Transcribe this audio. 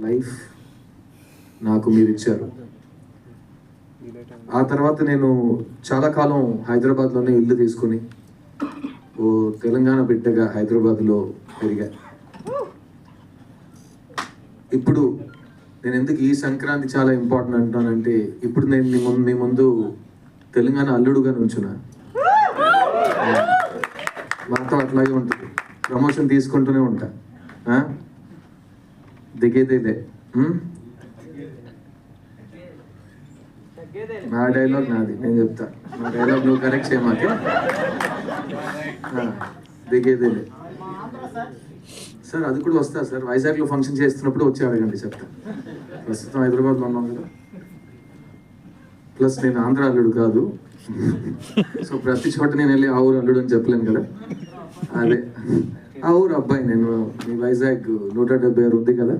Life నాకు మీరు ఇచ్చారు. ఆ తర్వాత నేను చాలా కాలం హైదరాబాద్లోనే ఇల్లు తీసుకుని ఓ తెలంగాణ బిడ్డగా హైదరాబాద్లో పెరిగా. ఇప్పుడు నేను ఎందుకు ఈ సంక్రాంతి చాలా ఇంపార్టెంట్ అంటానంటే, ఇప్పుడు నేను మీ ముందు తెలంగాణ అల్లుడుగా నుంచున్నా. మాతో అట్లాగే ఉంటుంది, ప్రమోషన్ తీసుకుంటూనే ఉంటా. దిగేదేలే. నా డైలాగ్ నాది, నేను చెప్తా. నా డైలాగ్ నువ్వు కరెక్ట్ చేయమాకే. దిగేదేలే సార్, అది కూడా వస్తా సార్. వైజాగ్లో ఫంక్షన్ చేస్తున్నప్పుడు వచ్చి అడగండి, చెప్తా. ప్రస్తుతం హైదరాబాద్లో ఉన్నాం కదా. ప్లస్ నేను ఆంధ్ర అల్లుడు కాదు, సో ప్రతి చోట నేను వెళ్ళి ఆ ఊరు అల్లుడు అని చెప్పలేను కదా. అదే ఆ ఊరు అబ్బాయి నేను. మీ వైజాగ్ 176 ఉంది కదా,